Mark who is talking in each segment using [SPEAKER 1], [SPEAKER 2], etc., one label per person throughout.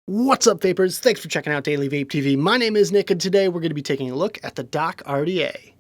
[SPEAKER 1] What's up, vapors? Thanks for checking out Daily Vape TV. My name is Nick, and today we're going to be taking a look at the Dock RDA.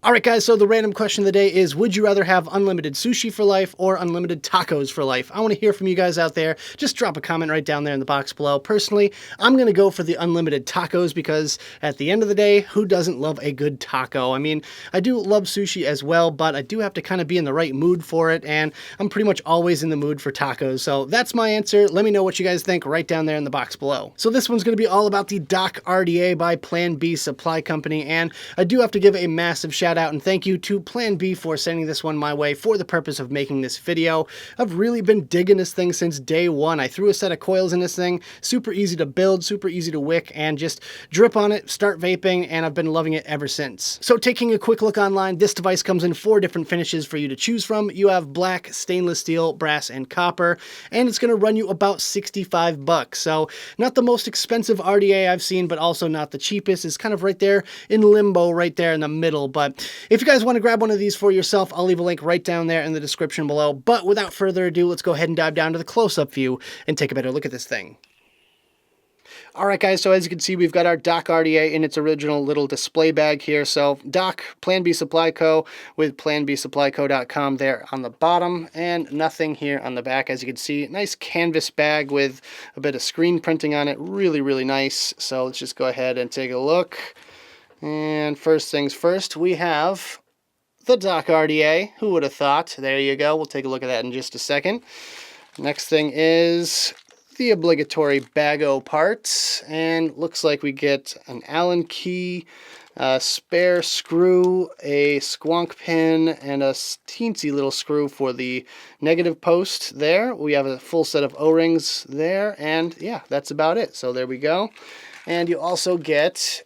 [SPEAKER 1] Alright guys, so the random question of the day is, would you rather have unlimited sushi for life or unlimited tacos for life? I want to hear from you guys out there. Just drop a comment right down there in the box below. Personally, I'm going to go for the unlimited tacos because at the end of the day, who doesn't love a good taco? I mean, I do love sushi as well, but I do have to kind of be in the right mood for it, and I'm pretty much always in the mood for tacos. So that's my answer. Let me know what you guys think right down there in the box below. So this one's going to be all about the Dock RDA by Plan B Supply Company, and I do have to give a massive shout out and thank you to Plan B for sending this one my way for the purpose of making this video. I've really been digging this thing since day one. I threw a set of coils in this thing, super easy to build, super easy to wick, and just drip on it, start vaping, and I've been loving it ever since. So taking a quick look online, this device comes in 4 different finishes for you to choose from. You have black, stainless steel, brass, and copper, and it's going to run you about 65 bucks. So not the most expensive RDA I've seen, but also not the cheapest. It's kind of right there in limbo, right there in the middle. But if you guys want to grab one of these for yourself, I'll leave a link right down there in the description below. But without further ado, let's go ahead and dive down to the close-up view and take a better look at this thing. Alright guys, so as you can see, we've got our Dock RDA in its original little display bag here. So Dock, Plan B Supply Co. with planbsupplyco.com there on the bottom, and nothing here on the back. As you can see, nice canvas bag with a bit of screen printing on it. Really, really nice. So let's just go ahead and take a look. And first things first, we have the Dock RDA. Who would have thought? There you go. We'll take a look at that in just a second. Next thing is the obligatory bag-o parts, and looks like we get an Allen key, a spare screw, a squonk pin, and a teensy little screw for the negative post there. We have a full set of O-rings there, and yeah, that's about it. So there we go. And you also get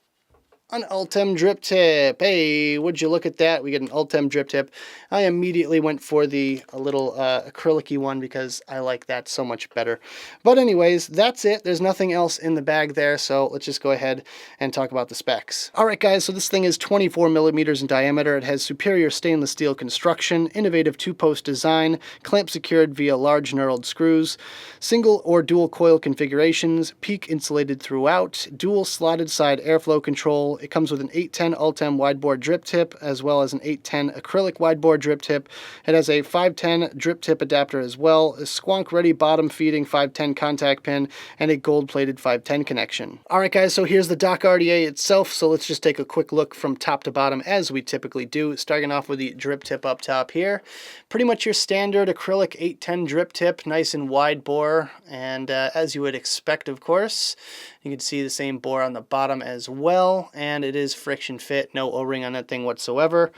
[SPEAKER 1] an Ultem drip tip. Hey, would you look at that? We get an Ultem drip tip. I immediately went for the little acrylic-y one because I like that so much better. But anyways, that's it. There's nothing else in the bag there, so let's just go ahead and talk about the specs. Alright guys, so this thing is 24 millimeters in diameter. It has superior stainless steel construction, innovative 2-post design, clamp secured via large knurled screws, single or dual coil configurations, peak insulated throughout, dual slotted side airflow control. It comes with an 810 Ultem widebore drip tip as well as an 810 acrylic widebore drip tip. It has a 510 drip tip adapter as well, a squonk ready bottom feeding 510 contact pin, and a gold plated 510 connection. Alright guys, so here's the Dock RDA itself. So let's just take a quick look from top to bottom as we typically do, starting off with the drip tip up top here. Pretty much your standard acrylic 810 drip tip, nice and wide bore, and as you would expect, of course. You can see the same bore on the bottom as well, and it is friction fit, no O-ring on that thing whatsoever.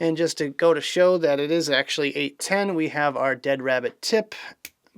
[SPEAKER 1] And just to go to show that it is actually 810, we have our Dead Rabbit tip.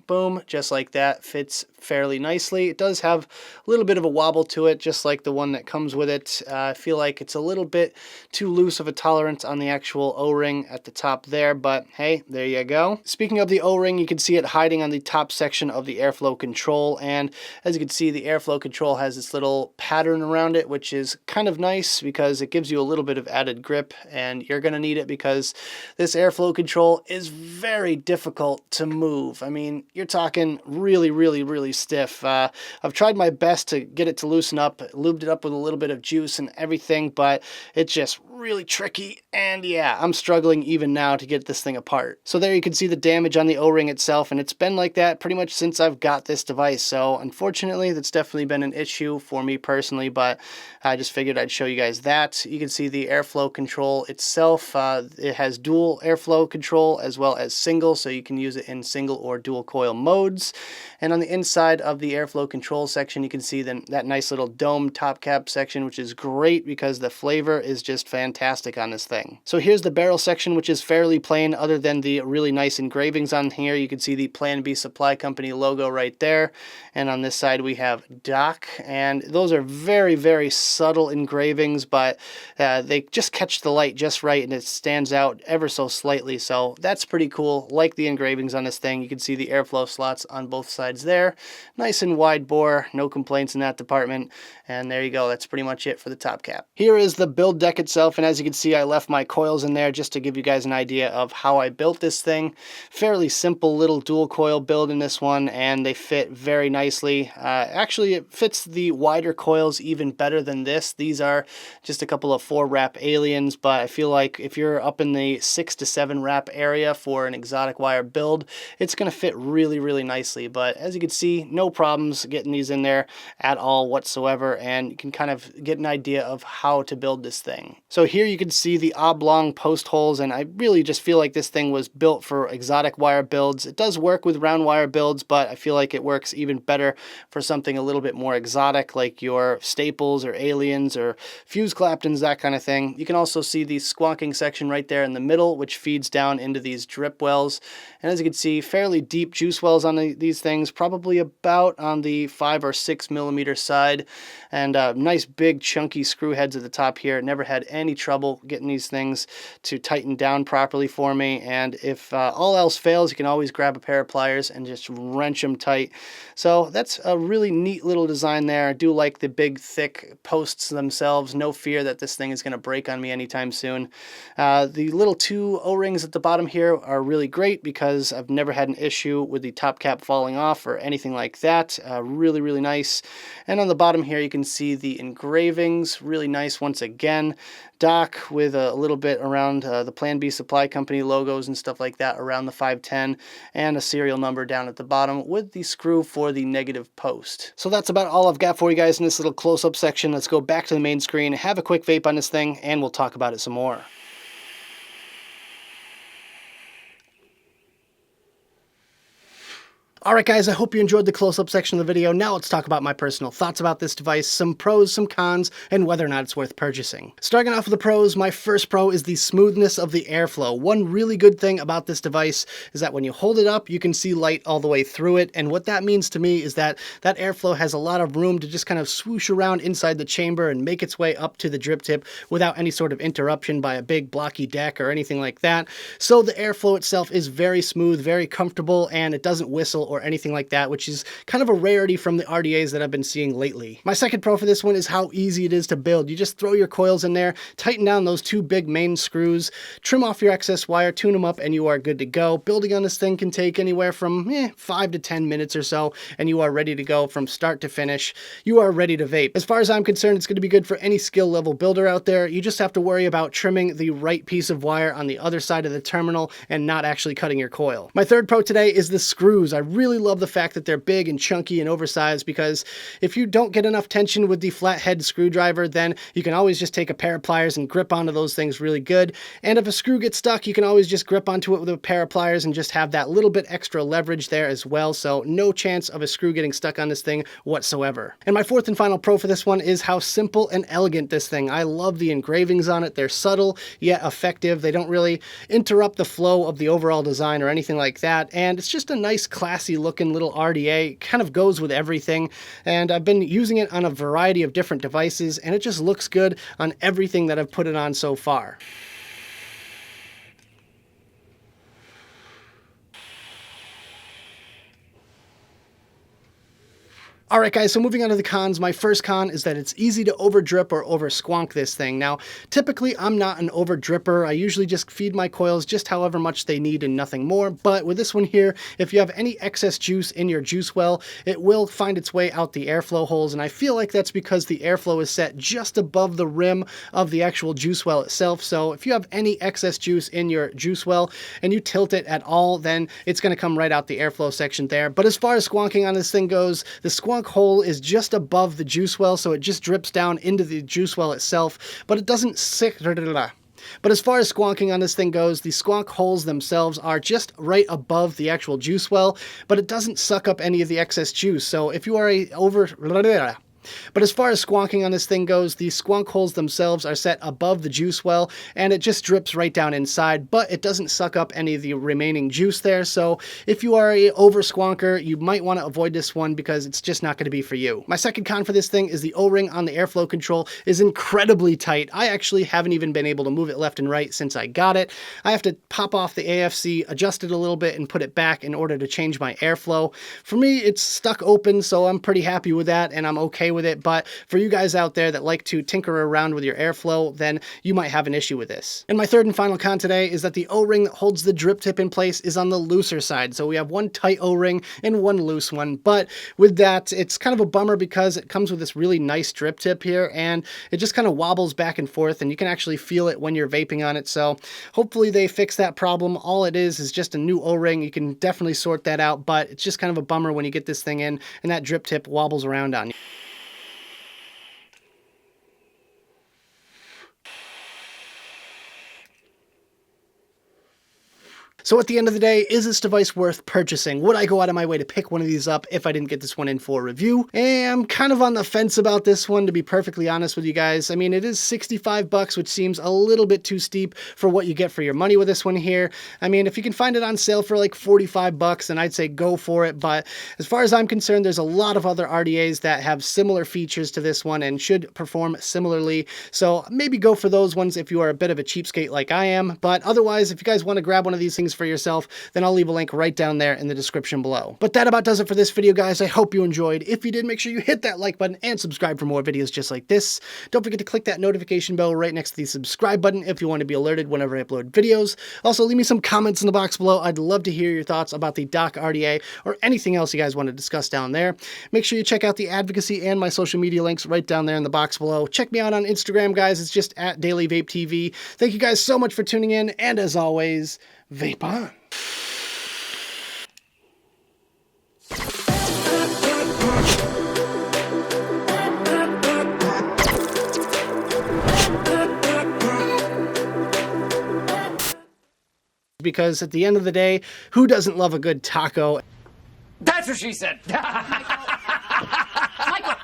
[SPEAKER 1] Boom, just like that, fits fairly nicely. It does have a little bit of a wobble to it, just like the one that comes with it. I feel like it's a little bit too loose of a tolerance on the actual O-ring at the top there, but hey, there you go. Speaking of the O-ring, you can see it hiding on the top section of the airflow control, and as you can see, the airflow control has this little pattern around it, which is kind of nice because it gives you a little bit of added grip, and you're going to need it because this airflow control is very difficult to move. I mean, you're talking really, really, really stiff. I've tried my best to get it to loosen up, lubed it up with a little bit of juice and everything, but it's just really tricky, and yeah, I'm struggling even now to get this thing apart. So there you can see the damage on the O-ring itself, and it's been like that pretty much since I've got this device. So unfortunately, that's definitely been an issue for me personally, but I just figured I'd show you guys that. You can see the airflow control itself. It has dual airflow control as well as single, so you can use it in single or dual coil modes. And on the inside of the airflow control section, you can see that nice little dome top cap section, which is great because the flavor is just fantastic on this thing. So here's the barrel section, which is fairly plain other than the really nice engravings on here. You can see the Plan B Supply Company logo right there. And on this side, we have Dock, and those are very, very subtle engravings, but they just catch the light just right, and it stands out ever so slightly. So that's pretty cool. Like the engravings on this thing. You can see the airflow slots on both sides there. Nice and wide bore, no complaints in that department. And there you go, that's pretty much it for the top cap. Here is the build deck itself, and as you can see, I left my coils in there just to give you guys an idea of how I built this thing. Fairly simple little dual coil build in this one, and they fit very nicely. Actually, it fits the wider coils even better than this. These are just a couple of 4-wrap aliens, but I feel like if you're up in the 6 to 7 wrap area for an exotic wire build, it's going to fit really, really nicely. But as you can see, no problems getting these in there at all whatsoever, and you can kind of get an idea of how to build this thing. So here you can see the oblong post holes, and I really just feel like this thing was built for exotic wire builds. It does work with round wire builds, but I feel like it works even better for something a little bit more exotic, like your staples or aliens or fuse Claptons, that kind of thing. You can also see the squonking section right there in the middle, which feeds down into these drip wells. And as you can see, fairly deep juice wells on these things, probably about on the 5 or 6 millimeter side, and nice big chunky screw heads at the top here. Never had any trouble getting these things to tighten down properly for me, and if all else fails, you can always grab a pair of pliers and just wrench them tight. So that's a really neat little design there. I do like the big thick posts themselves. No fear that this thing is going to break on me anytime soon. The little 2 O-rings at the bottom here are really great because I've never had an issue with the top cap falling off or anything like that. Really, really nice. And on the bottom here you can see the engravings, really nice once again. Dock with a little bit around the Plan B Supply Company logos and stuff like that around the 510, and a serial number down at the bottom with the screw for the negative post. So that's about all I've got for you guys in this little close-up section. Let's go back to the main screen, have a quick vape on this thing, and we'll talk about it some more. Alright guys, I hope you enjoyed the close-up section of the video. Now let's talk about my personal thoughts about this device, some pros, some cons, and whether or not it's worth purchasing. Starting off with the pros, my first pro is the smoothness of the airflow. One really good thing about this device is that when you hold it up, you can see light all the way through it, and what that means to me is that that airflow has a lot of room to just kind of swoosh around inside the chamber and make its way up to the drip tip without any sort of interruption by a big blocky deck or anything like that. So the airflow itself is very smooth, very comfortable, and it doesn't whistle or anything like that, which is kind of a rarity from the RDAs that I've been seeing lately. My second pro for this one is how easy it is to build. You just throw your coils in there, tighten down those 2 big main screws, trim off your excess wire, tune them up, and you are good to go. Building on this thing can take anywhere from 5 to 10 minutes or so, and you are ready to go from start to finish. You are ready to vape. As far as I'm concerned, it's going to be good for any skill level builder out there. You just have to worry about trimming the right piece of wire on the other side of the terminal and not actually cutting your coil. My third pro today is the screws. I really love the fact that they're big and chunky and oversized, because if you don't get enough tension with the flathead screwdriver, then you can always just take a pair of pliers and grip onto those things really good. And if a screw gets stuck, you can always just grip onto it with a pair of pliers and just have that little bit extra leverage there as well. So no chance of a screw getting stuck on this thing whatsoever. And my fourth and final pro for this one is how simple and elegant this thing. I love the engravings on it. They're subtle yet effective. They don't really interrupt the flow of the overall design or anything like that. And it's just a nice, classy looking little RDA. Kind of goes with everything, and I've been using it on a variety of different devices, and it just looks good on everything that I've put it on so far. Alright guys, so moving on to the cons, my first con is that it's easy to over drip or over squonk this thing. Now, typically I'm not an over dripper. I usually just feed my coils just however much they need and nothing more, but with this one here, if you have any excess juice in your juice well, it will find its way out the airflow holes, and I feel like that's because the airflow is set just above the rim of the actual juice well itself. So if you have any excess juice in your juice well and you tilt it at all, then it's going to come right out the airflow section there. But as far as squonking on this thing goes, the squonk hole is just above the juice well, so it just drips down into the juice well itself, but it doesn't But as far as squonking on this thing goes, the squonk holes themselves are just right above the actual juice well, but it doesn't suck up any of the excess juice. So if you are But as far as squonking on this thing goes, the squonk holes themselves are set above the juice well, and it just drips right down inside, but it doesn't suck up any of the remaining juice there. So if you are a over squonker, you might want to avoid this one because it's just not going to be for you. My second con for this thing is the O-ring on the airflow control is incredibly tight. I actually haven't even been able to move it left and right since I got it. I have to pop off the AFC, adjust it a little bit, and put it back in order to change my airflow. For me, it's stuck open, so I'm pretty happy with that, and I'm okay with with it, but for you guys out there that like to tinker around with your airflow, then you might have an issue with this. And my third and final con today is that the O-ring that holds the drip tip in place is on the looser side. So we have one tight O-ring and one loose one, but with that, it's kind of a bummer because it comes with this really nice drip tip here, and it just kind of wobbles back and forth, and you can actually feel it when you're vaping on it. So hopefully they fix that problem. All it is just a new O-ring. You can definitely sort that out, but it's just kind of a bummer when you get this thing in and that drip tip wobbles around on you. So at the end of the day, is this device worth purchasing? Would I go out of my way to pick one of these up if I didn't get this one in for review? And I'm kind of on the fence about this one, to be perfectly honest with you guys. I mean, it is 65 bucks, which seems a little bit too steep for what you get for your money with this one here. I mean, if you can find it on sale for like 45 bucks, then I'd say go for it. But as far as I'm concerned, there's a lot of other RDAs that have similar features to this one and should perform similarly. So maybe go for those ones if you are a bit of a cheapskate like I am. But otherwise, if you guys want to grab one of these things for yourself, then I'll leave a link right down there in the description below. But that about does it for this video, guys. I hope you enjoyed. If you did, make sure you hit that like button and subscribe for more videos just like this. Don't forget to click that notification bell right next to the subscribe button if you want to be alerted whenever I upload videos. Also, leave me some comments in the box below. I'd love to hear your thoughts about the dock RDA or anything else you guys want to discuss down there. Make sure you check out the advocacy and my social media links right down there in the box below. Check me out on Instagram, guys. It's just at Daily Vape TV. Thank you guys so much for tuning in, and as always, vape on. Because at the end of the day, who doesn't love a good taco?
[SPEAKER 2] That's what she said.